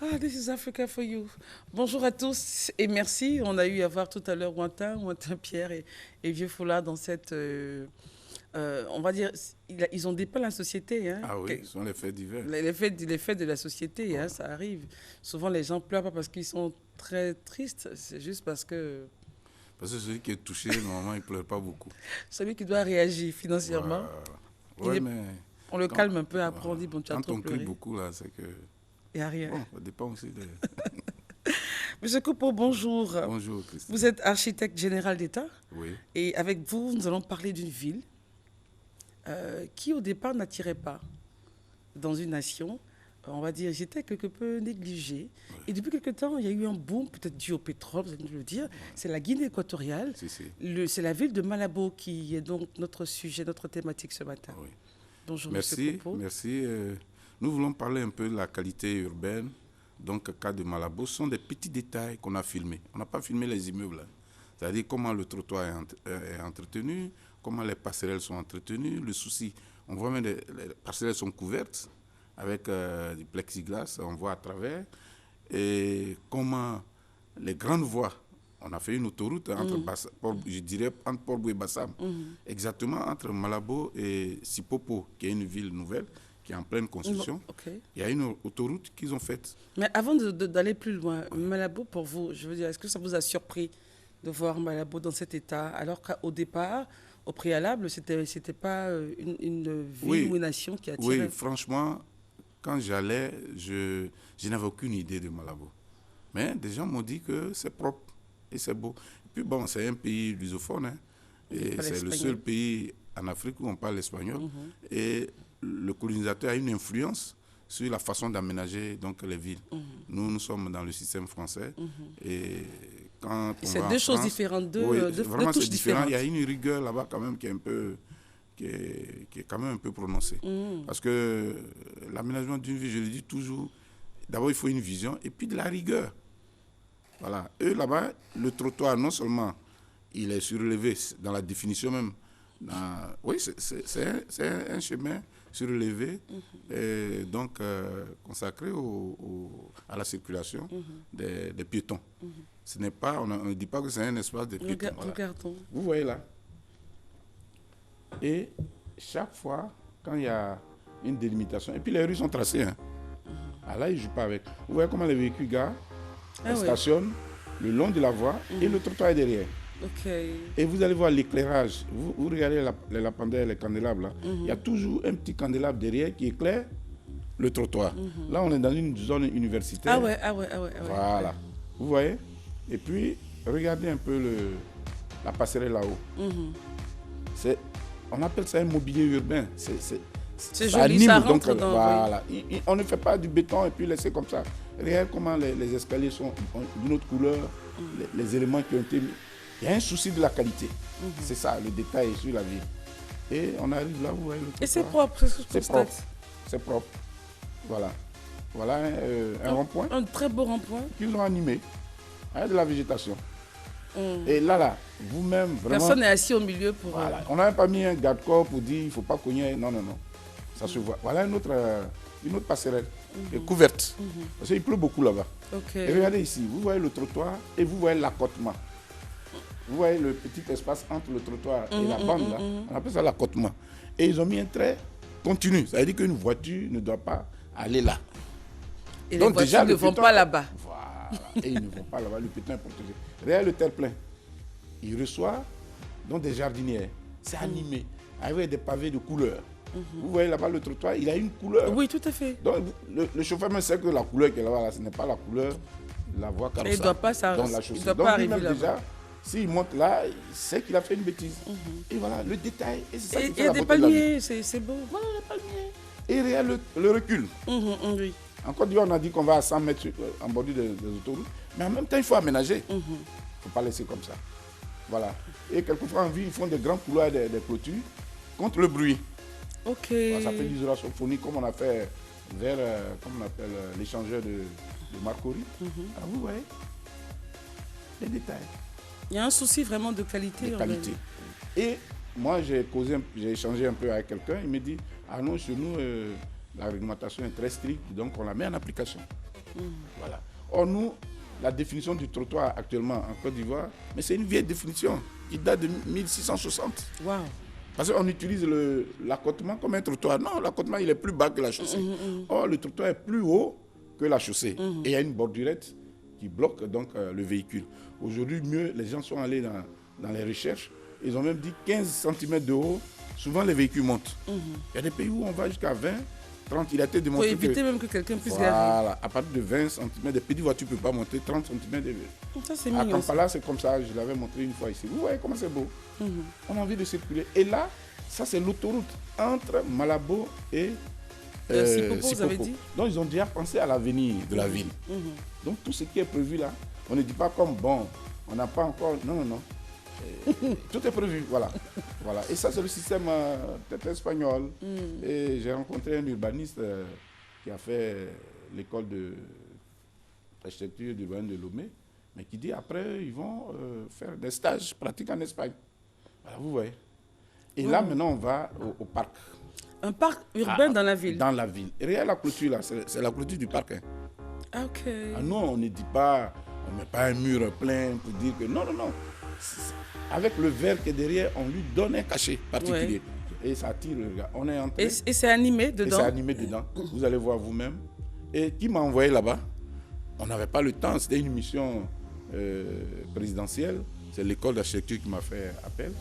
Ah, this is Africa for you. Bonjour à tous et merci. On a eu à voir tout à l'heure Ouantin Pierre et Vieux Foulard dans cette. On va dire, ils ont dépeint la société. Hein. Ah oui, ce sont les faits divers. Les faits de la société, hein, ça arrive. Souvent, les gens pleurent pas parce qu'ils sont très tristes, c'est juste parce que Parce que celui qui est touché, normalement, il ne pleure pas beaucoup. celui qui doit réagir financièrement, Voilà. il Oui, est- mais on le quand, calme un peu, après on voilà. dit, bon, tu as Quand trop on crie pleuré. beaucoup, là, c'est que... Il n'y a rien. Bon, ça dépend aussi de... Monsieur Coupeau, bonjour. Bonjour, Christine. Vous êtes architecte général d'État Oui, et avec vous, nous allons parler d'une ville qui au départ n'attirait pas dans une nation. On va dire, j'étais quelque peu négligée. oui, Et depuis quelque temps, il y a eu un boom, peut-être dû au pétrole, vous allez nous le dire. C'est la Guinée équatoriale. si, si. C'est la ville de Malabo qui est donc notre sujet, notre thématique ce matin. Oui. Bonjour, Monsieur Merci, Coupeau. merci. Nous voulons parler un peu de la qualité urbaine. Donc, le cas de Malabo, ce sont des petits détails qu'on a filmés. On n'a pas filmé les immeubles. Hein. C'est-à-dire comment le trottoir est entretenu, comment les passerelles sont entretenues. Le souci, on voit même les passerelles sont couvertes avec du plexiglas, on voit à travers. Et comment les grandes voies, on a fait une autoroute entre, je dirais, entre Port-Boué et Bassam, exactement entre Malabo et Sipopo, qui est une ville nouvelle, qui est en pleine construction. Ok. Il y a une autoroute qu'ils ont faite. Mais avant d'aller plus loin, Malabo, pour vous, je veux dire, est-ce que ça vous a surpris de voir Malabo dans cet état, alors qu'au départ, au préalable, c'était pas une ville Oui, ou une nation qui oui, attirait. franchement, quand j'allais, je n'avais aucune idée de Malabo. Mais des gens m'ont dit que c'est propre et c'est beau. Et puis bon, c'est un pays lusophone, hein, et Pas c'est le l'espagnol. seul pays en Afrique où on parle espagnol. Et le colonisateur a une influence sur la façon d'aménager donc les villes. Nous sommes dans le système français et quand on C'est va deux en choses France, différentes, oui, deux vraiment touches c'est différent. différentes. Il y a une rigueur là-bas quand même qui est un peu qui est quand même un peu prononcée. Parce que l'aménagement d'une ville, je le dis toujours, d'abord il faut une vision et puis de la rigueur. Voilà. Eux là-bas, le trottoir, non seulement il est surélevé dans la définition même, oui, c'est un chemin surélevé et donc consacré à la circulation des piétons. Ce n'est pas, on ne dit pas que c'est un espace de piétons. Voilà. Regardons. Vous voyez là. Et chaque fois, quand il y a une délimitation, et puis les rues sont tracées, hein. Ah là, ils ne jouent pas avec. Vous voyez comment les véhicules garent, Ah oui. stationnent le long de la voie et le trottoir est derrière. Ok. Et vous allez voir l'éclairage. Vous regardez les lampadaires, les candélabres là. Il y a toujours un petit candélabre derrière qui éclaire le trottoir. Là, on est dans une zone universitaire. Ah ouais, ah ouais, ah ouais. Ah ouais. Voilà. Vous voyez? Et puis, regardez un peu la passerelle là-haut. On appelle ça un mobilier urbain. C'est ça joli, anime, ça donc, rentre dans... voilà. On ne fait pas du béton et puis laisser comme ça. Regarde comment les escaliers sont d'une autre couleur, les éléments qui ont été mis. Il y a un souci de la qualité. C'est ça, le détail sur la ville. Et on arrive là où vous voyez le Et c'est trottoir. propre, c'est ce que je C'est constate. propre. C'est propre. Voilà. Voilà un rond-point Un très beau rond-point. qu'ils ont animé avec de la végétation. Et là, vous-même, vraiment... Personne n'est assis au milieu pour... Voilà. On n'a pas mis un garde-corps pour dire il ne faut pas cogner. Non, non, non. Ça se voit. Voilà une autre passerelle couverte. Parce qu'il pleut beaucoup là-bas. Ok. Et regardez ici, vous voyez le trottoir et vous voyez l'accotement. Vous voyez le petit espace entre le trottoir et la bande là. On appelle ça l'accotement. Et ils ont mis un trait continu. Ça veut dire qu'une voiture ne doit pas aller là. Et Donc, les voitures déjà, ne le vont piéton- pas là-bas. Voilà. Et ils ne vont pas là-bas, le piéton est protégé. Regarde le terre-plein. Il reçoit donc des jardinières. C'est animé, avec des pavés de couleur. Vous voyez là-bas le trottoir, il a une couleur. Oui, tout à fait. Donc le chauffeur même sait que la couleur qui est là-bas, là, ce n'est pas la couleur de la voie carrossable. Et il doit pas Donc, la il chaussée. doit Donc pas lui-même arriver là-bas. déjà, s'il monte là, il sait qu'il a fait une bêtise. Et voilà, le détail. Et c'est ça Et qui il fait y a la des beauté de la ville. palmiers, c'est beau. Voilà, les palmiers. Et regarde le recul. Oui. En Côte d'Ivoire, on a dit qu'on va à 100 mètres en bordure des autoroutes. Mais en même temps, il faut aménager. Il ne faut pas laisser comme ça. Voilà. Et quelquefois, en ville, ils font des grands couloirs, des clôtures contre le bruit. Ok. Voilà, ça fait l'isolation phonique, comme on a fait vers comme on appelle, l'échangeur de Marcory. Ah, vous voyez les détails, Il y a un souci vraiment de qualité. les en qualités. Et moi, j'ai échangé un peu avec quelqu'un. Il me dit, ah non, chez nous, la réglementation est très stricte, donc on la met en application. Voilà. Or, nous, la définition du trottoir actuellement en Côte d'Ivoire, mais c'est une vieille définition qui date de 1660. Wow. Parce qu'on utilise l'accotement comme un trottoir. Non, l'accotement, il est plus bas que la chaussée. Or, le trottoir est plus haut que la chaussée. Et il y a une bordurette qui bloque donc le véhicule. Aujourd'hui, mieux, les gens sont allés dans les recherches. Ils ont même dit 15 cm de haut. Souvent, les véhicules montent. Il y a des pays où on va jusqu'à 20, 30. Il a été démontré pour éviter même que quelqu'un puisse garer. Voilà, à partir de 20 cm, des petites voitures ne peuvent pas monter 30 cm. Ça, c'est À mignon. Kampala, c'est comme ça. Je l'avais montré une fois ici. Vous voyez comment c'est beau. On a envie de circuler. Et là, ça, c'est l'autoroute entre Malabo et Sipopo, vous avez Sipopo. dit. Donc, ils ont déjà pensé à l'avenir de la ville. Donc, tout ce qui est prévu là, on ne dit pas comme, bon, on n'a pas encore... Non, non, non. Tout est prévu, voilà. Voilà. Et ça, c'est le système peut-être espagnol. Et j'ai rencontré un urbaniste qui a fait l'école d'architecture d'urbanisme de Lomé, mais qui dit après, ils vont faire des stages pratiques en Espagne. Voilà, vous voyez. Et là, maintenant, on va au parc. Un parc urbain dans la ville. Dans la ville. Et regarde la clôture, là, c'est la clôture du parc. Hein. Ah, ok. Ah non, on ne dit pas, on ne met pas un mur plein pour dire que... Non, non, non. Avec le verre qui est derrière, on lui donne un cachet particulier. Ouais. Et ça attire le regard. On est entré. Et c'est animé dedans. Et c'est animé dedans. Vous allez voir vous-même. Et qui m'a envoyé là-bas? On n'avait pas le temps. C'était une mission présidentielle. C'est l'école d'architecture qui m'a fait appel.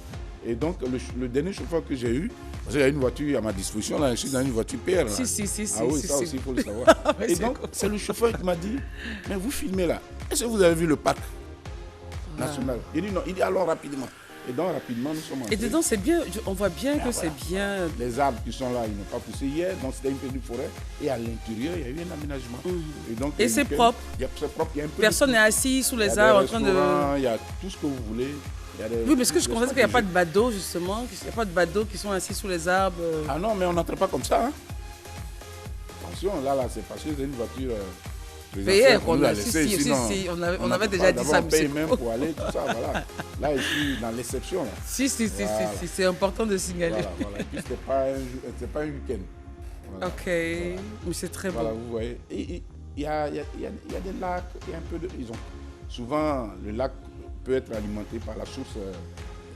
Et donc, le dernier chauffeur que j'ai eu, parce qu'il y a une voiture à ma disposition, là, je suis dans une voiture PR. Là. Si. Ah oui, ça aussi, il faut le savoir. Et donc, c'est le chauffeur qui m'a dit, mais vous filmez là. Est-ce que vous avez vu le parc national? Il dit non, il dit allons rapidement. Et donc, rapidement, nous sommes entrés. Et dedans, c'est bien, on voit bien que c'est bien. Les arbres qui sont là, ils n'ont pas poussé hier, donc c'était une petite forêt. Et à l'intérieur, il y a eu un aménagement. Et c'est propre. C'est propre. Il y a un peu personne n'est assis sous les arbres en train de... Il y a tout ce que vous voulez. Oui, parce que je constate qu'il n'y a pas de badauds, justement. Il n'y a pas de badauds qui sont assis sous les arbres. Ah non, mais on n'entre pas comme ça. Hein. Attention, là, c'est parce que c'est une voiture... on avait déjà dit ça. On paye même pour aller, tout ça, voilà. Là, ici, dans l'exception. Si, c'est important de signaler. Voilà. Et puis, c'est pas un week-end. Voilà. Ok, mais c'est très voilà, beau. Vous voyez. Il y a des lacs, il y a un peu de... Souvent, le lac peut être alimenté par la source...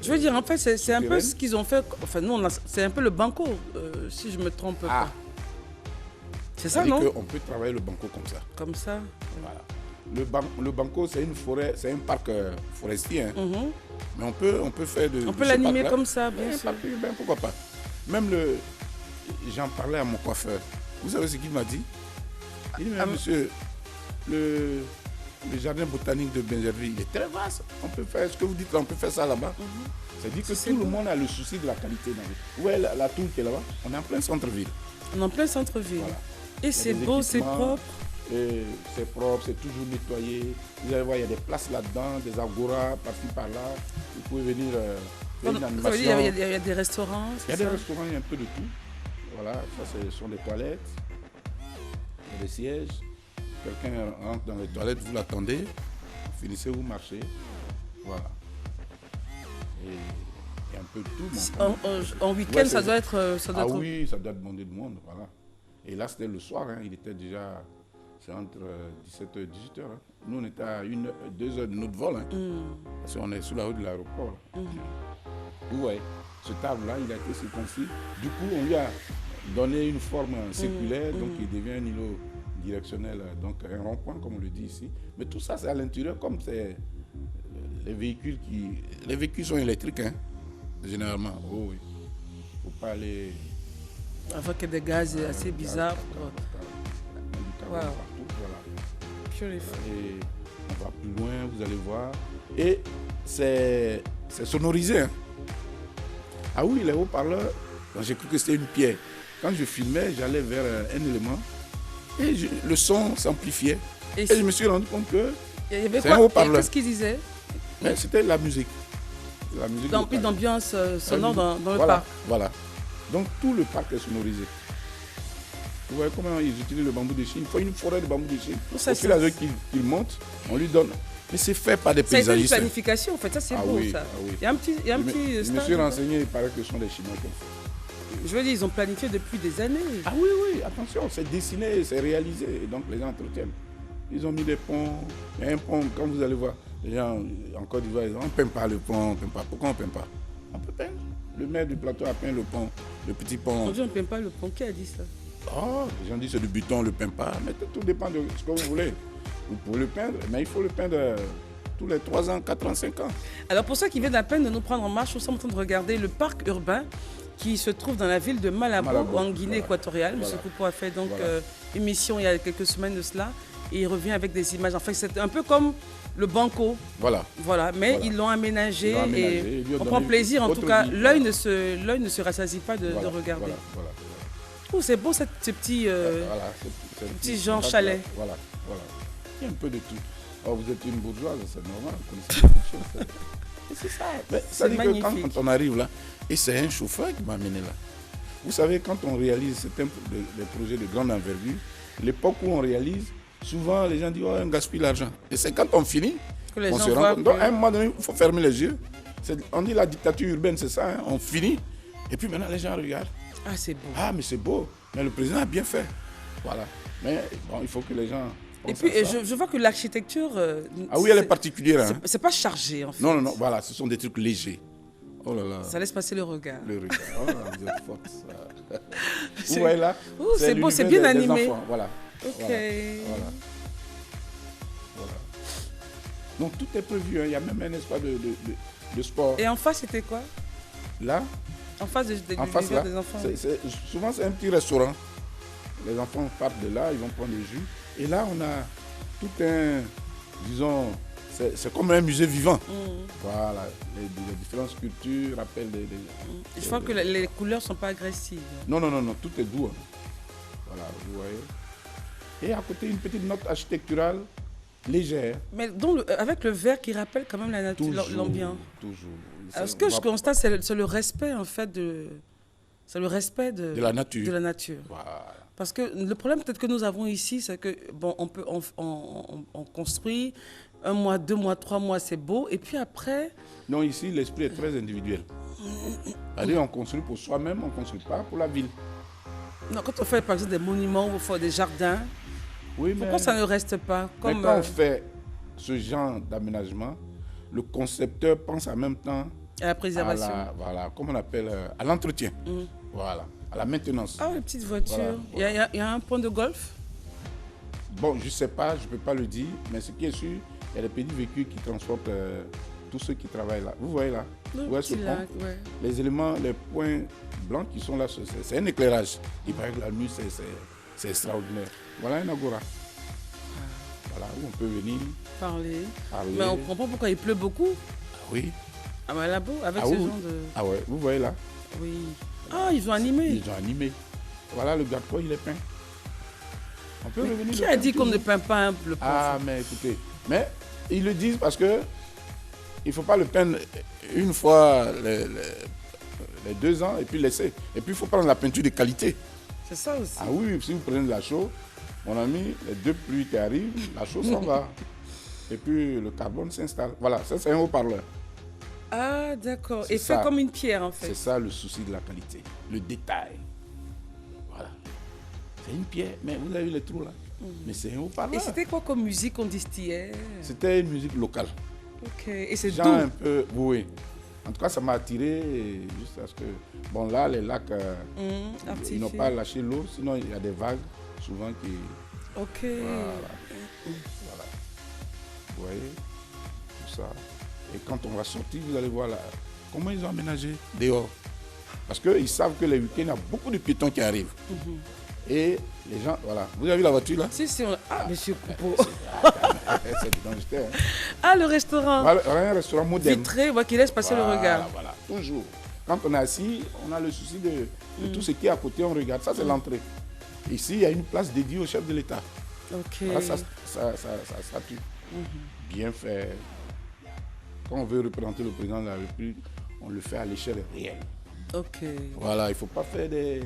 Je veux dire, en fait, c'est un peu ce qu'ils ont fait. Enfin, nous, c'est un peu le banco, si je ne me trompe pas. C'est ça, non? On peut travailler le banco comme ça. Comme ça. Voilà. Le banco, c'est une forêt, c'est un parc forestier. Hein. Mais on peut faire de... On peut l'animer comme ça, bien sûr. Pourquoi pas. Même j'en parlais à mon coiffeur. Vous savez ce qu'il m'a dit? Il dit, monsieur, le jardin botanique de Benjerville, il est très vaste. On peut faire ce que vous dites là, on peut faire ça là-bas. C'est-à-dire que tout le monde a le souci de la qualité dans le... Où est la tour qui est là-bas? On est en plein centre-ville. On est en plein centre-ville. Voilà. Et c'est beau, c'est propre. C'est propre, c'est toujours nettoyé. Vous allez voir, il y a des places là-dedans, des agoras par-ci par-là. Vous pouvez venir faire une animation. Il y a des restaurants. Il y a des restaurants, il y a un peu de tout. Voilà, ça ce sont des toilettes, il y a des sièges. Quelqu'un rentre dans les toilettes, vous l'attendez, vous finissez, vous marchez. Voilà. Et il y a un peu de tout. En week-end, ça doit être... Oui, ça doit demander du monde, voilà. Et là, c'était le soir, hein, il était déjà... C'est entre 17h et 18h. Hein. Nous, on était à 2 heures de notre vol. Hein, parce qu'on est sur la route de l'aéroport. Vous voyez, ce table-là, il a été circoncis. Du coup, on lui a donné une forme circulaire, donc il devient un îlot directionnel, donc un rond-point, comme on le dit ici. Mais tout ça, c'est à l'intérieur, comme c'est les véhicules qui... Les véhicules sont électriques, hein, généralement. Oh, oui. Il ne faut pas aller... Avec des gaz assez bizarres. Wow. Voilà. Et on va plus loin, vous allez voir. Et c'est sonorisé. Hein. Ah oui, les haut-parleurs, j'ai cru que c'était une pierre. Quand je filmais, j'allais vers un élément et le son s'amplifiait. Et je me suis rendu compte que c'est un haut-parleur. Qu'est-ce qu'il disait? C'était la musique. La musique plus d'ambiance sonore dans le parc. Voilà. Donc tout le parc est sonorisé. Vous voyez comment ils utilisent le bambou de Chine. Il faut une forêt de bambou de Chine. Au fur et à mesure qu'il monte, on lui donne. Mais c'est fait par des paysagistes. C'est une planification, en fait. Ça, c'est beau, ça. Ah oui. Il y a un petit je me suis renseigné, il paraît que ce sont des Chinois qui ont fait. Je veux dire, ils ont planifié depuis des années. Ah oui, attention, c'est dessiné, c'est réalisé. Et donc, les gens entretiennent. ils ont mis des ponts. Il y a un pont, quand vous allez voir, les gens en Côte d'Ivoire, on ne peint pas le pont, on ne peint pas. Pourquoi on ne peint pas? On peut peindre. Le maire du plateau a peint le pont, le petit pont. On dit on ne peint pas le pont. Qui a dit ça? Oh, les gens disent c'est du béton, on ne le peint pas. Mais tout dépend de ce que vous voulez. Vous pouvez le peindre, mais il faut le peindre tous les 3 ans, 4 ans, 5 ans. Alors pour ceux qui viennent à peine de nous prendre en marche, nous sommes en train de regarder le parc urbain qui se trouve dans la ville de Malabo, en Guinée équatoriale. Monsieur Coupeau a fait donc une mission il y a quelques semaines de cela et il revient avec des images. En fait, c'est un peu comme le Banco. Voilà, mais ils l'ont aménagé, et on prend plaisir. En tout cas, l'œil ne se rassasie pas de regarder. Oh, c'est beau ce petit genre chalet. Voilà. Il y a un peu de tout. Oh, vous êtes une bourgeoise, c'est normal, vous connaissez beaucoup de choses. C'est ça. Ça dit que quand on arrive là, et c'est un chauffeur qui m'a amené là. Vous savez, quand on réalise certains des projets de grande envergure, l'époque où on réalise, souvent les gens disent oh, on gaspille l'argent. Et c'est quand on finit qu'on se rend compte. Donc à un moment donné, il faut fermer les yeux. On dit la dictature urbaine, c'est ça, hein? On finit. Et puis maintenant, les gens regardent. Ah, c'est beau. Ah, mais c'est beau. Mais le président a bien fait. Voilà. Mais bon, il faut que les gens... Et puis, je vois que l'architecture... ah oui, elle est particulière. Hein? C'est pas chargé, en fait. Non, voilà, ce sont des trucs légers. Oh là là. Ça laisse passer le regard. Le regard. Oh là, vous êtes forte, ça. Vous voyez là? C'est beau, c'est bien animé. Voilà. Ok. Voilà. Donc, tout est prévu. Hein. Il y a même un espace de sport. Et en face, c'était quoi? Là? En face de l'univers des enfants. Souvent, c'est un petit restaurant. Les enfants partent de là, ils vont prendre des jus. Et là, on a tout un, disons, c'est comme un musée vivant. Voilà, les différentes sculptures rappellent des... Je vois que les couleurs ne sont pas agressives. Non, tout est doux. Hein. Voilà, vous voyez. Et à côté, une petite note architecturale légère. Mais donc, avec le vert qui rappelle quand même la nature, l'ambiance. Toujours. Alors, ce que je constate, c'est le respect, en fait, c'est le respect de la nature. Voilà. Parce que le problème peut-être que nous avons ici, c'est que bon, on construit 1 mois, 2 mois, 3 mois, c'est beau, et puis après... Non, ici, l'esprit est très individuel. C'est-à-dire, on construit pour soi-même, on ne construit pas pour la ville. Non, quand on fait par exemple des monuments ou des jardins, oui, pourquoi ça ne reste pas comme... Mais quand on fait ce genre d'aménagement, le concepteur pense en même temps à la préservation. Voilà, comme on appelle, à l'entretien. Voilà, à la maintenance. Ah, les petites voitures. Voilà. Il y a un point de golf? Bon, je ne sais pas, je ne peux pas le dire, mais ce qui est sûr, il y a des petits véhicules qui transportent tous ceux qui travaillent là. Vous voyez là? Les éléments, les points blancs qui sont là, c'est un éclairage. Il paraît que la nuit, c'est extraordinaire. Voilà un agora. Voilà, où on peut venir parler. Mais on comprend pourquoi il pleut beaucoup. Ah oui. À Malabo, avec ce genre de... Ah ouais, vous voyez là? Oui. Ah, ils ont animé. Ils ont animé. Voilà, le gâteau, il est peint. On peut revenir. Qui a dit qu'on ne peint pas le pont? Ah, mais écoutez, mais ils le disent parce que il ne faut pas le peindre une fois les 2 ans et puis laisser. Et puis il faut prendre la peinture de qualité. C'est ça aussi. Ah oui, si vous prenez de la chaux, mon ami, les 2 pluies qui arrivent, la chaux s'en va. Et puis le carbone s'installe. Voilà, ça c'est un haut-parleur. Ah, d'accord. Et fait comme une pierre, en fait. C'est ça le souci de la qualité, le détail. Voilà. C'est une pierre, mais vous avez vu les trous là. Mais c'est un haut-parleur. Et c'était quoi comme musique qu'on distillait? C'était une musique locale. Ok. Et c'est doux? un peu, oui. En tout cas, ça m'a attiré juste parce que, bon là, les lacs, ils n'ont pas lâché l'eau, sinon il y a des vagues souvent qui... Ok. Voilà. Vous voyez, tout ça. Et quand on va sortir, vous allez voir là, comment ils ont aménagé dehors. Parce qu'ils savent que les week-ends, il y a beaucoup de piétons qui arrivent. Et les gens, voilà. Vous avez vu la voiture là? Si, Ah, monsieur Coupeau. C'est dangereux. Ah, le restaurant. Voilà, un restaurant moderne. Vitré, qui laisse passer le regard. Voilà, toujours. Quand on est assis, on a le souci de tout ce qui est à côté, on regarde. Ça, c'est l'entrée. Ici, il y a une place dédiée au chef de l'État. Ok. Voilà, ça statue. Bien fait. Quand on veut représenter le président de la République, on le fait à l'échelle réelle. Ok. Voilà, il ne faut pas faire des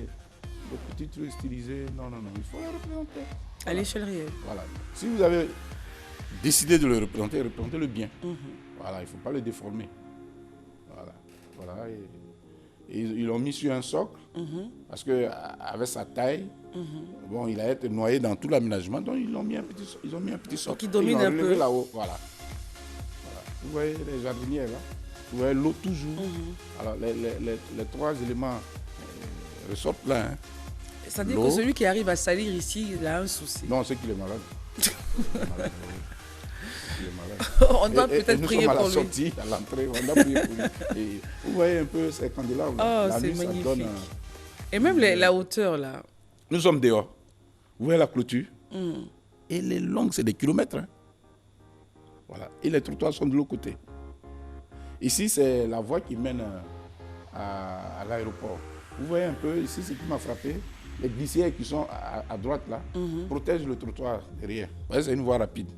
petits trucs stylisés. Non, il faut le représenter. À l'échelle réelle. Voilà. Si vous avez décidé de le représenter, représentez-le bien. Voilà, il ne faut pas le déformer. Voilà. Ils l'ont mis sur un socle, parce qu'avec sa taille, bon, il a été noyé dans tout l'aménagement, donc ils ont mis un petit socle. Qui domine un peu. Là-haut, voilà. Vous voyez les jardinières là, vous voyez l'eau toujours. Alors les trois éléments ressortent là. Hein. C'est-à-dire que celui qui arrive à salir ici, il a un souci. Non, c'est qu'il est malade. Il est malade, On doit peut-être prier pour lui. À la sortie, à l'entrée, on doit prier pour lui. Et vous voyez un peu ces candélabres. Oh, c'est magnifique. Et même la hauteur là. Nous sommes dehors. Vous voyez la clôture. Et les longues, c'est des kilomètres. Hein. Voilà. Et les trottoirs sont de l'autre côté. Ici, c'est la voie qui mène à l'aéroport. Vous voyez un peu, ici, ce qui m'a frappé, les glissières qui sont à droite là, protègent le trottoir derrière. Vous voyez, c'est une voie rapide.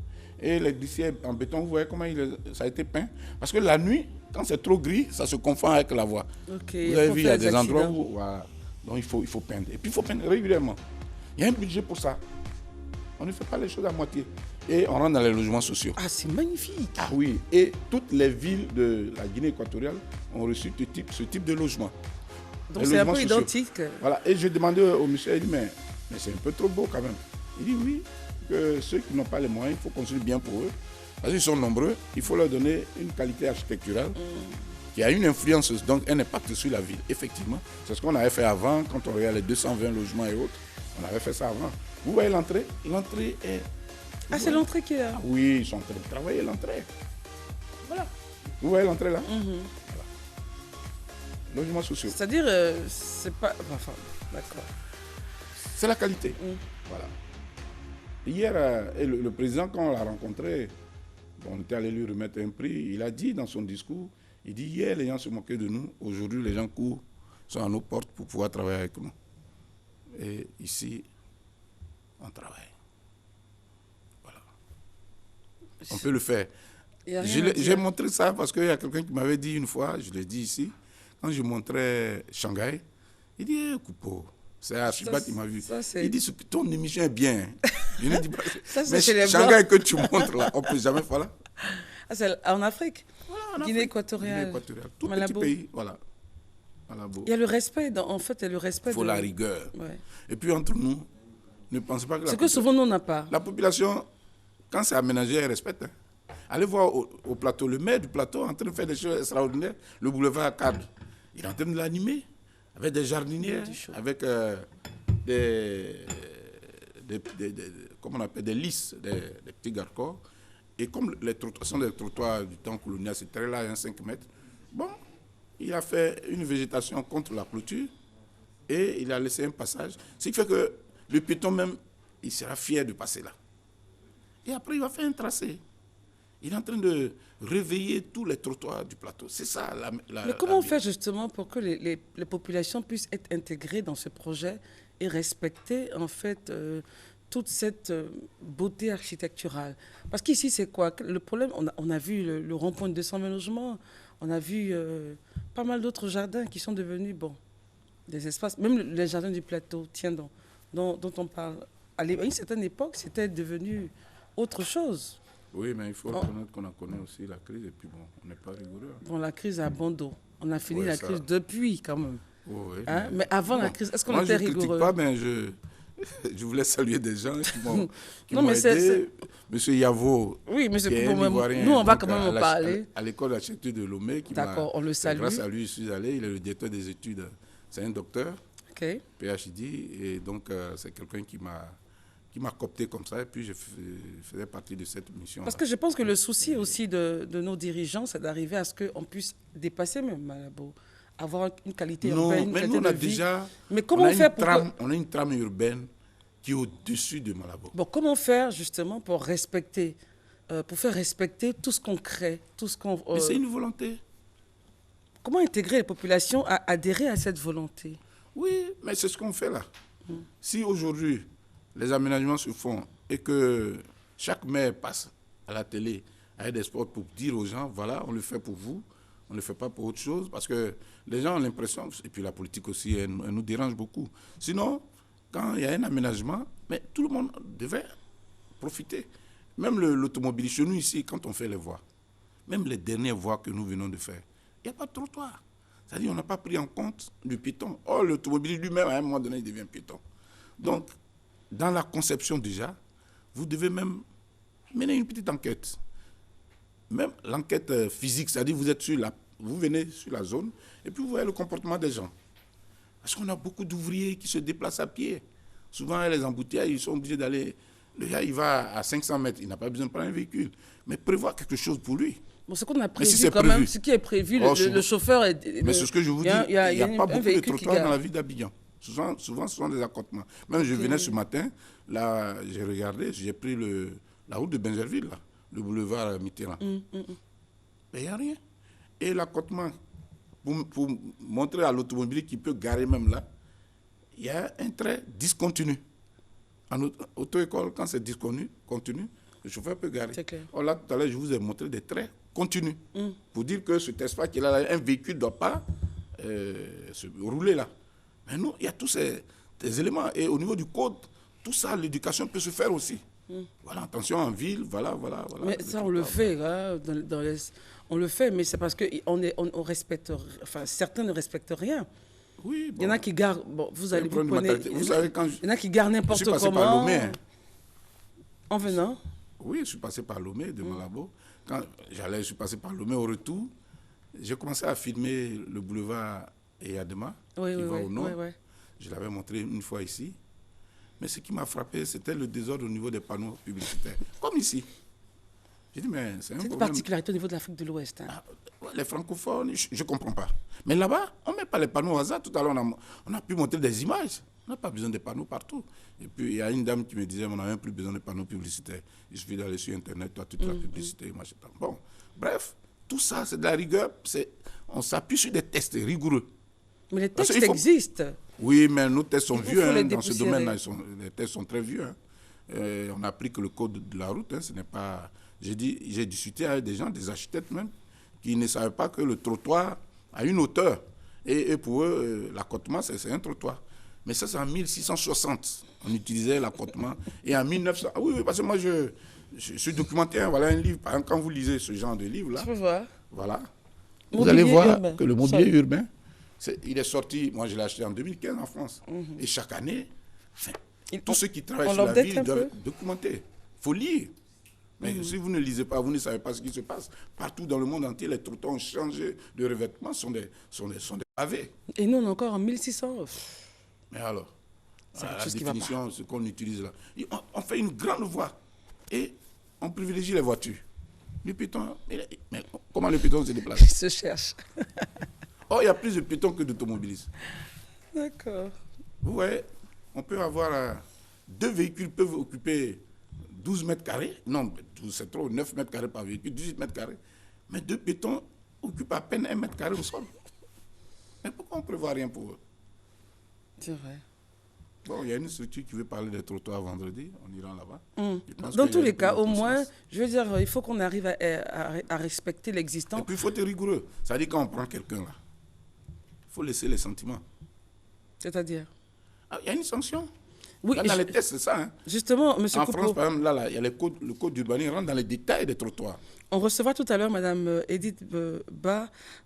Et les glissières en béton, vous voyez comment ça a été peint. Parce que la nuit, quand c'est trop gris, ça se confond avec la voie. Okay, vous avez vu, il y a des endroits où... Voilà. Donc il faut peindre. Et puis il faut peindre régulièrement. Il y a un budget pour ça. On ne fait pas les choses à moitié. Et on rentre dans les logements sociaux. Ah, c'est magnifique. Ah oui. Et toutes les villes de la Guinée équatoriale ont reçu ce type de logement. Donc c'est un peu identique. Voilà. Et j'ai demandé au monsieur, il dit, mais c'est un peu trop beau quand même. Il dit oui, que ceux qui n'ont pas les moyens, il faut construire bien pour eux. Parce qu'ils sont nombreux, il faut leur donner une qualité architecturale qui a une influence, donc un impact sur la ville. Effectivement, c'est ce qu'on avait fait avant, quand on regarde les 220 logements et autres. On avait fait ça avant. Vous voyez l'entrée? L'entrée est... Ah, c'est l'entrée qui est là? Ah, oui, ils sont en train de travailler l'entrée. Voilà. Vous voyez l'entrée là? Voilà. Logements sociaux. C'est-à-dire, c'est pas... Enfin, d'accord. C'est la qualité. Voilà. Hier, le président, quand on l'a rencontré, on était allé lui remettre un prix, il a dit dans son discours, il dit hier les gens se moquaient de nous, aujourd'hui les gens courent, sont à nos portes pour pouvoir travailler avec nous. Et ici, on travaille. Voilà. On peut le faire. J'ai montré ça parce qu'il y a quelqu'un qui m'avait dit une fois, je l'ai dit ici, quand je montrais Shanghai, il dit Coupeau. C'est Archibat qui m'a vu. Il dit ton émission est bien. Je ne dis pas. Mais Shanghai que tu montres là, on ne peut jamais faire là. Ah, c'est en Afrique. Voilà, Guinée équatoriale. Tout Malabo. Petit pays, voilà. Malabo. Il y a le respect, en fait, il y a le respect. Il faut la rigueur. Ouais. Et puis entre nous, ne pensez pas que c'est que souvent nous on n'a pas. La population, quand c'est aménagé, elle respecte. Hein. Allez voir au plateau, le maire du plateau est en train de faire des choses extraordinaires. Le boulevard Cadre, il est en train de l'animer. Avec des jardinières, avec comment on appelle, des lisses, des petits garcors. Et comme les trottoirs sont des trottoirs du temps colonial, c'est très large, 5 mètres, bon, il a fait une végétation contre la clôture et il a laissé un passage. Ce qui fait que le piéton même, il sera fier de passer là. Et après, il va faire un tracé. Il est en train de réveiller tous les trottoirs du plateau. C'est ça Mais comment on fait justement pour que les populations puissent être intégrées dans ce projet et respecter en fait toute cette beauté architecturale? Parce qu'ici, c'est quoi? Le problème, on a vu le rond-point de 220 logements, on a vu pas mal d'autres jardins qui sont devenus, bon, des espaces, même les jardins du plateau, tiens, dont on parle. À une certaine époque, c'était devenu autre chose. Oui, mais il faut reconnaître qu'on a connu aussi la crise et puis bon, on n'est pas rigoureux. Bon, la crise a bon dos. On a fini la crise depuis quand même. Oh, oui, hein? Mais avant la crise, est-ce qu'on était rigoureux? Moi, je ne critique pas, mais je voulais saluer des gens qui m'ont aidé. Monsieur Yavo, oui, monsieur Ivoirien, nous, on va quand même en parler. À l'école d'architecture de Lomé. D'accord, on le salue. Grâce à lui, je suis allé. Il est le directeur des études. C'est un docteur, PhD. Et donc, c'est quelqu'un qui m'a coopté comme ça, et puis je faisais partie de cette mission. Parce que je pense que le souci aussi de nos dirigeants, c'est d'arriver à ce qu'on puisse dépasser même Malabo, avoir une qualité urbaine, une qualité de vie. Mais comment faire pour on a une trame urbaine qui est au-dessus de Malabo. Bon, comment faire justement pour respecter, pour faire respecter tout ce qu'on crée, tout ce qu'on... Mais c'est une volonté. Comment intégrer les populations à adhérer à cette volonté? Oui, mais c'est ce qu'on fait là. Si aujourd'hui les aménagements se font et que chaque maire passe à la télé avec des spots pour dire aux gens, voilà, on le fait pour vous, on ne le fait pas pour autre chose, parce que les gens ont l'impression, et puis la politique aussi, elle nous dérange beaucoup. Sinon, quand il y a un aménagement, mais tout le monde devait profiter. Même l'automobile, chez nous ici, quand on fait les voies, même les dernières voies que nous venons de faire, il n'y a pas de trottoir. C'est-à-dire qu'on n'a pas pris en compte le piéton. Or, l'automobile lui-même, à un moment donné, il devient piéton. Donc, dans la conception déjà, vous devez même mener une petite enquête. Même l'enquête physique, c'est-à-dire vous venez sur la zone et puis vous voyez le comportement des gens. Parce qu'on a beaucoup d'ouvriers qui se déplacent à pied. Souvent, les embouteillages, ils sont obligés d'aller... Le gars, il va à 500 mètres, il n'a pas besoin de prendre un véhicule. Mais prévoir quelque chose pour lui. Bon, ce qu'on a prévu quand même, ce qui est prévu, le chauffeur est... Mais c'est ce que je vous dis, il n'y a pas beaucoup de trottoirs dans la ville d'Abidjan. Souvent, ce sont des accotements. Même je venais ce matin, là, j'ai regardé, j'ai pris la route de Benjerville, là, le boulevard Mitterrand. Mais il n'y a rien. Et l'accotement, pour montrer à l'automobile qui peut garer même là, il y a un trait discontinu. En auto-école, quand c'est discontinu, le chauffeur peut garer. C'est clair. Or là, tout à l'heure, je vous ai montré des traits continus. Pour dire que cet espace qu'il a là, un véhicule ne doit pas se rouler là. Mais nous, il y a tous ces éléments. Et au niveau du code, tout ça, l'éducation peut se faire aussi. Voilà, attention en ville, voilà. Mais ça, on le fait, hein, on le fait, mais c'est parce que on respecte, enfin, certains ne respectent rien. Oui, bon. Il y en a qui garent, bon, vous allez vous prenez, vous savez, quand il y en a qui garent n'importe comment. Je suis passé par Lomé. Hein. En venant? Oui, je suis passé par Lomé, de Malabo. Quand je suis passé par Lomé au retour, j'ai commencé à filmer le boulevard Eyadema, qui va au nord. Je l'avais montré une fois ici. Mais ce qui m'a frappé, c'était le désordre au niveau des panneaux publicitaires. Comme ici. J'ai dit, mais c'est un problème. C'est une particularité au niveau de l'Afrique de l'Ouest. Hein. Les francophones, je ne comprends pas. Mais là-bas, on ne met pas les panneaux au hasard. Tout à l'heure, on a pu montrer des images. On n'a pas besoin de panneaux partout. Et puis, il y a une dame qui me disait, on n'a même plus besoin de panneaux publicitaires. Il suffit d'aller sur Internet, tu as toute la publicité. Machin. Bon, bref, tout ça, c'est de la rigueur. On s'appuie sur des tests rigoureux. Mais les tests existent. Oui, mais nos tests sont vieux dans ce domaine-là. Les tests sont très vieux. On applique le code de la route. Ce n'est pas... J'ai discuté avec des gens, des architectes même, qui ne savaient pas que le trottoir a une hauteur. Et pour eux, l'accotement, c'est un trottoir. Mais ça, c'est en 1660. On utilisait l'accotement. Et en 1900... Ah oui, parce que moi, je suis documentaire. Voilà un livre. Par exemple, quand vous lisez ce genre de livre-là... Je peux voir. Voilà. Vous allez voir que le mobilier urbain, il est sorti... Moi, je l'ai acheté en 2015 en France. Et chaque année, tous ceux qui travaillent sur la ville doivent documenter. Il faut lire. Mais si vous ne lisez pas, vous ne savez pas ce qui se passe. Partout dans le monde entier, les trottoirs ont changé de revêtement, sont des pavés. Et nous, on est encore en 1600. Mais alors, la définition, ce qu'on utilise là, on fait une grande voie et on privilégie les voitures. Le piéton, mais comment le piéton se déplace? Il se cherche. Oh, il y a plus de piétons que d'automobilistes. D'accord. Vous voyez, on peut avoir... 2 véhicules peuvent occuper 12 mètres carrés. Non, c'est trop, 9 mètres carrés par véhicule, 18 mètres carrés. Mais 2 piétons occupent à peine 1 mètre carré au sol. Mais pourquoi on ne prévoit rien pour eux? C'est vrai. Bon, il y a une structure qui veut parler des trottoirs vendredi. On ira là-bas. Dans tous les cas, au moins, je veux dire, il faut qu'on arrive à respecter l'existant. Et puis, il faut être rigoureux. Ça veut dire quand on prend quelqu'un là, il faut laisser les sentiments. C'est-à-dire? Il y a une sanction. Oui, là, dans les tests, c'est ça. Hein. Justement, M. En Coupeau, France, par exemple, là, il y a le code d'urbanisme rentre dans les détails des trottoirs. On recevra tout à l'heure Mme Edith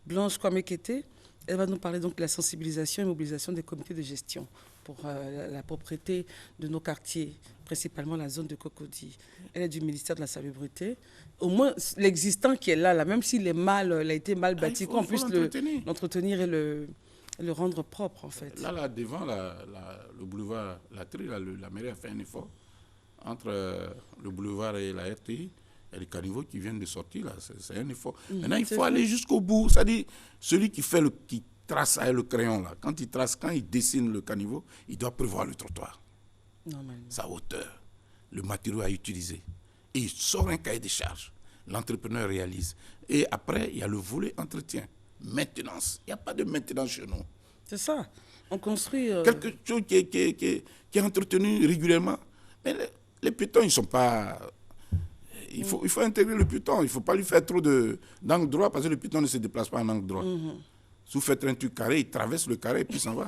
Blanche Kwame-Kété. Elle va nous parler donc de la sensibilisation et mobilisation des comités de gestion pour la propreté de nos quartiers, principalement la zone de Cocody. Elle est du ministère de la Salubrité. Au moins, l'existant qui est là, même s'il est mal, il a été mal bâti, qu'on puisse l'entretenir et le rendre propre, en fait. Là devant le boulevard Latry, la mairie a fait un effort entre le boulevard et la RTI. Il y a des caniveaux qui viennent de sortir, là. C'est un effort. Maintenant, il faut aller jusqu'au bout. C'est-à-dire, celui qui trace avec le crayon, là, quand il dessine le caniveau, il doit prévoir le trottoir. Normalement. Sa hauteur, le matériau à utiliser. Et il sort un cahier de charges. L'entrepreneur réalise. Et après, il y a le volet entretien. Maintenance. Il n'y a pas de maintenance chez nous. C'est ça. On construit... Quelque chose qui est entretenu régulièrement. Mais les piétons, ils ne sont pas... Il faut intégrer le piéton. Il ne faut pas lui faire trop d'angle droit parce que le piéton ne se déplace pas en angle droit. Si vous faites un truc carré, il traverse le carré et puis il s'en va.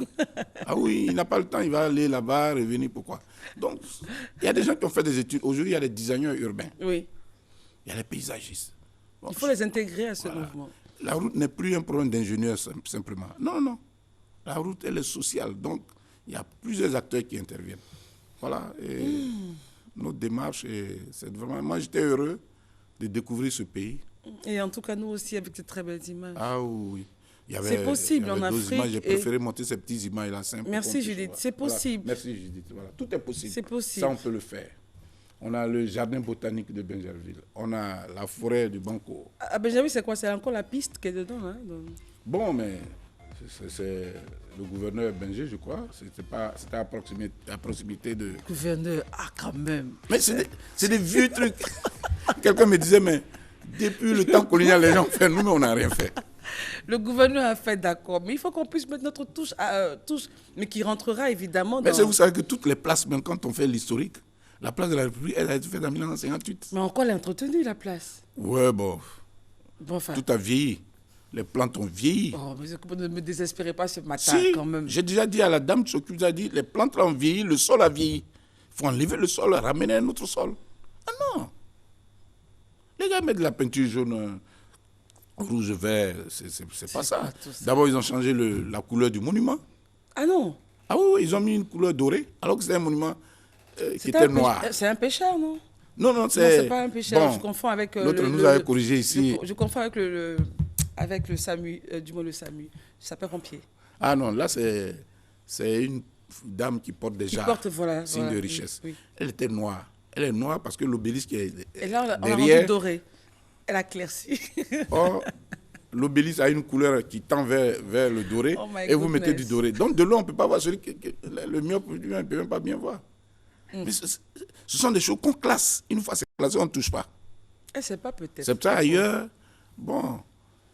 Ah oui, il n'a pas le temps, il va aller là-bas, revenir, pourquoi? Donc, il y a des gens qui ont fait des études. Aujourd'hui, il y a des designers urbains. Oui. Il y a les paysagistes. Bon, il faut les intégrer à ce mouvement. la route n'est plus un problème d'ingénieur simplement. Non, non. La route, elle est sociale. Donc, il y a plusieurs acteurs qui interviennent. Voilà. Et notre démarche, c'est vraiment... Moi, j'étais heureux de découvrir ce pays. Et en tout cas, nous aussi, avec de très belles images. Ah oui. C'est possible en Afrique. J'ai préféré monter ces petites images là. Merci Judith, c'est possible. Voilà. Merci Judith. Voilà. Tout est possible. C'est possible. Ça, on peut le faire. On a le jardin botanique de Benjerville. On a la forêt de Banco. À Benjerville, c'est quoi? C'est encore la piste qui est dedans, hein? Donc... Bon, mais c'est le gouverneur Benjer, je crois. C'était à proximité de... Gouverneur, ah quand même. Mais c'est des vieux trucs. Quelqu'un me disait, mais depuis le temps colonial, les gens ont fait, nous, mais on n'a rien fait. Le gouverneur a fait d'accord, mais il faut qu'on puisse mettre notre touche, mais qui rentrera évidemment dans... Mais vous savez que toutes les places, même quand on fait l'historique, la place de la République, elle a été faite en 1958. Mais encore elle est entretenue, la place. Ouais, bon enfin... Tout a vieilli. Les plantes ont vieilli. Oh, mais ne me désespérez pas ce matin, si, quand même. J'ai déjà dit à la dame qui s'occupe, j'ai dit, les plantes là ont vieilli, le sol a vieilli. Il faut enlever le sol, ramener un autre sol. Ah non. Les gars mettent de la peinture jaune, rouge, vert, c'est pas ça. D'abord, ils ont changé la couleur du monument. Ah non? Ah oui, ils ont mis une couleur dorée, alors que c'était un monument qui était noir. C'est un pécheur, non? Non, c'est pas un pécheur. Bon, je confonds avec... l'autre nous avait corrigé ici. Je confonds avec le SAMU, du moins le SAMU, sapeur-pompier. Ah non, là, c'est une dame qui porte déjà signe de richesse. Oui. Elle était noire. Elle est noire parce que l'obélisque est et là, on derrière. A rendu doré. Elle a éclairci. Or, l'obélisque a une couleur qui tend vers le doré et vous mettez du doré. Donc, de l'eau, on ne peut pas voir le myope, on ne peut même pas bien voir. Mais ce sont des choses qu'on classe. Une fois c'est classé, on ne touche pas. Et c'est pas peut-être. C'est ça ailleurs. Bon,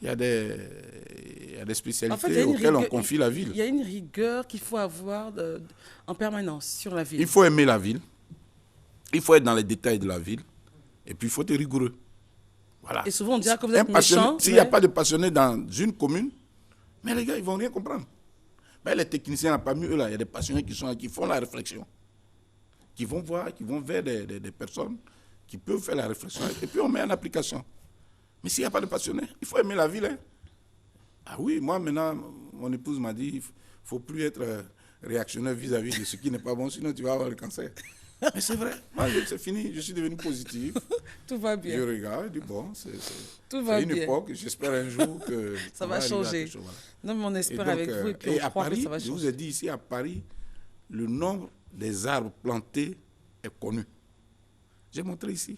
il y a des spécialités en fait, auxquelles on confie la ville. Il y a une rigueur qu'il faut avoir en permanence sur la ville. Il faut aimer la ville. Il faut être dans les détails de la ville. Et puis, il faut être rigoureux. Voilà. Et souvent, on dirait que vous êtes méchant. S'il n'y a pas de passionnés dans une commune, mais les gars, ils ne vont rien comprendre. Mais les techniciens, parmi eux, là, il y a des passionnés qui sont là, qui font la réflexion. Qui vont voir, qui vont vers des personnes qui peuvent faire la réflexion. Et puis, on met en application. Mais s'il n'y a pas de passionnés, il faut aimer la ville. Hein. Ah oui, moi, maintenant, mon épouse m'a dit, il ne faut plus être réactionnaire vis-à-vis de ce qui n'est pas bon, sinon tu vas avoir le cancer. Mais c'est vrai, moi c'est fini, je suis devenu positif. Tout va bien. Je regarde, je dis bon, c'est une époque, j'espère un jour que ça va changer. Voilà. Non, mais on espère donc, avec vous et puis on croit que ça va changer. Je vous ai dit ici à Paris, le nombre des arbres plantés est connu. J'ai montré ici.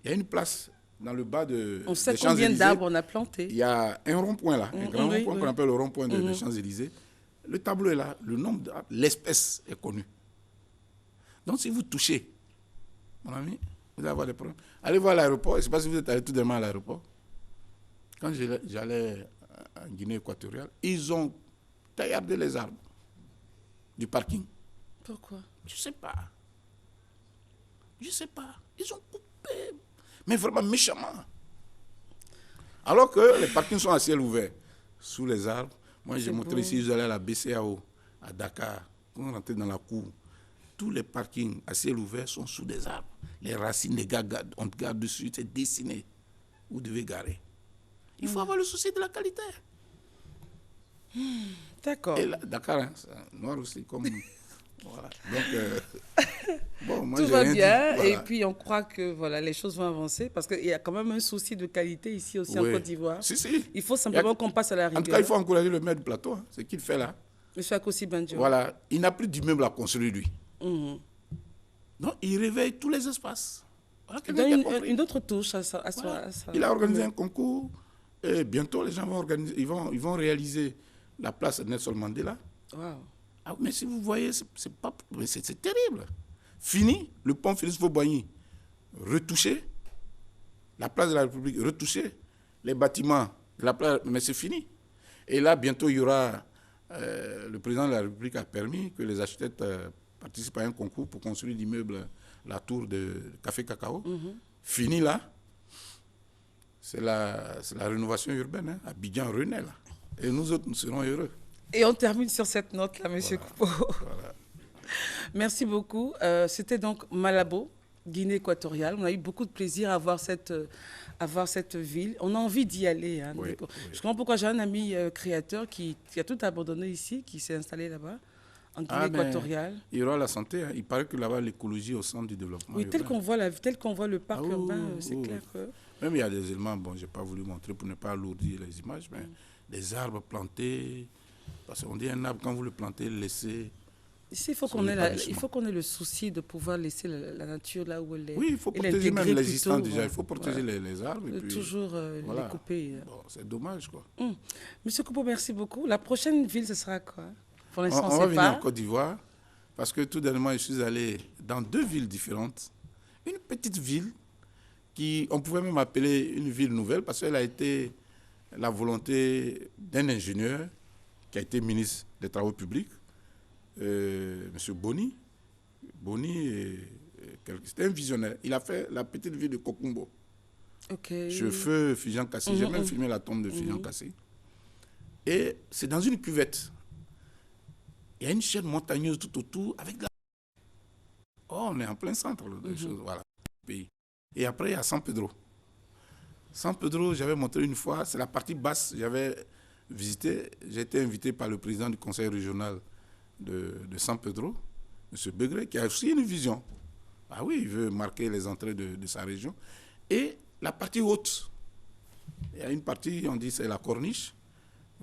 Il y a une place dans le bas de on sait combien d'arbres on a plantés. Il y a un rond-point là, un grand rond-point qu'on appelle le rond-point des Champs-Élysées. Le tableau est là, le nombre d'arbres, l'espèce est connue. Donc, si vous touchez, mon ami, vous allez avoir des problèmes. Allez voir l'aéroport. Je ne sais pas si vous êtes allé tout de même à l'aéroport. Quand j'allais en Guinée équatoriale, ils ont taillardé les arbres du parking. Pourquoi? Je ne sais pas. Je ne sais pas. Ils ont coupé, mais vraiment méchamment. Alors que les parkings sont à ciel ouvert, sous les arbres. Moi, j'ai montré ici, vous allez à la BCAO, à Dakar, quand on rentre dans la cour. Tous les parkings à ciel ouvert sont sous des arbres. Les racines, les gars, on garde dessus, c'est dessiné. Vous devez garer. Il faut avoir le souci de la qualité. D'accord. Et là, Dakar, hein, c'est noir aussi, comme... voilà. Donc, bon, moi, tout va bien, dit, voilà. Et puis on croit que voilà, les choses vont avancer, parce qu'il y a quand même un souci de qualité ici aussi en Côte d'Ivoire. Si. Il faut simplement qu'on passe à la rigueur. En tout cas, il faut encourager le maire du plateau, hein, c'est ce qu'il fait là. Monsieur Akossi Banjo. Voilà, il n'a plus d'immeuble à construire, lui. Non, il réveille tous les espaces. Voilà, il donne une autre touche à ça. Il a organisé un concours et bientôt les gens vont organiser, ils vont réaliser la place Nelson Mandela. Wow. Ah, mais si vous voyez, c'est terrible. Fini, le pont Félix Faure-Boigny retouché, la place de la République retouchée, les bâtiments de la place, mais c'est fini. Et là, bientôt, il y aura, le président de la République a permis que les architectes participent à un concours pour construire l'immeuble, la tour de Café Cacao. Fini là, c'est la rénovation urbaine, hein, Abidjan renaît là. Et nous autres, nous serons heureux. Et on termine sur cette note-là, M. Coupeau. Voilà. Merci beaucoup. C'était donc Malabo, Guinée équatoriale. On a eu beaucoup de plaisir à voir cette ville. On a envie d'y aller. Hein. Oui, Je oui. comprends pourquoi j'ai un ami créateur qui a tout abandonné ici, qui s'est installé là-bas, en Guinée Ah, ben, équatoriale. il y aura la santé. Hein. Il paraît que là-bas, l'écologie est au centre du développement Oui, urbain. tel qu'on voit le Ah parc oui, urbain, oui, c'est oui, clair oui. que... Même il y a des éléments, bon, j'ai pas voulu montrer pour ne pas alourdir les images, mais des arbres plantés. Parce qu'on dit un arbre, quand vous le plantez, laissez Ici, son il épanouissement. faut qu'on ait le souci de pouvoir laisser la nature là où elle est Oui, il faut et protéger même l'intégrer l'existant plutôt. déjà. Il faut protéger Voilà. les arbres et puis Toujours les voilà. couper. Bon, c'est dommage, quoi. Monsieur Koupo, merci beaucoup. La prochaine ville, ce sera quoi? Pour On, l'instant, on on ne va sait venir en pas. Côte d'Ivoire parce que tout dernièrement, je suis allé dans 2 villes différentes. Une petite ville qui, on pouvait même appeler une ville nouvelle parce qu'elle a été la volonté d'un ingénieur qui a été ministre des Travaux publics, M. Boni. C'était un visionnaire. Il a fait la petite ville de Kokumbo. Ok. Sur feu Figeac Kassé. J'ai même filmé la tombe de Figeac Kassé. Et c'est dans une cuvette. Il y a une chaîne montagneuse tout autour avec de la... Oh, on est en plein centre des choses. Voilà. Pays. Et après, il y a San Pedro. San Pedro, j'avais montré une fois, c'est la partie basse. J'avais visité, j'ai été invité par le président du conseil régional de San Pedro, M. Begré, qui a aussi une vision. Ah oui, il veut marquer les entrées de sa région. Et la partie haute, il y a une partie, on dit c'est la corniche,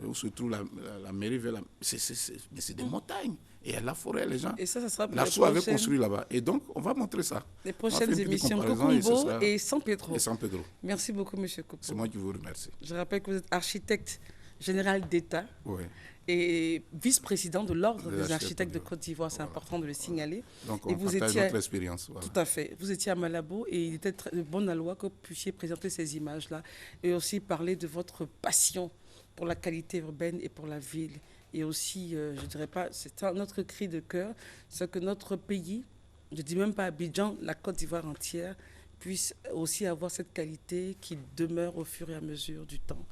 où se trouve la mairie. Mais c'est des montagnes. Et il y a la forêt, les gens. Et ça sera pour L'ASSO avait construit là-bas. Et donc, on va montrer ça. les On va faire prochaines une petite émissions. comparaison Kokumbo et San Pedro. et San Pedro. Merci beaucoup, Monsieur Koupo. C'est moi qui vous remercie. Je rappelle que vous êtes architecte général d'État Oui. et vice-président de l'Ordre Des des architectes architectes de de- Côte d'Ivoire. C'est Voilà. important de le signaler. Donc, Et on vous partage étiez- notre expérience. Voilà. Tout à fait. Vous étiez à Malabo et il était de bonne loi que vous puissiez présenter ces images-là et aussi parler de votre passion pour la qualité urbaine et pour la ville. Et aussi, je dirais pas, c'est notre cri de cœur, c'est que notre pays, je dis même pas Abidjan, la Côte d'Ivoire entière, puisse aussi avoir cette qualité qui demeure au fur et à mesure du temps.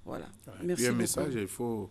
Voilà. Ouais. Merci Puis un beaucoup. message, il faut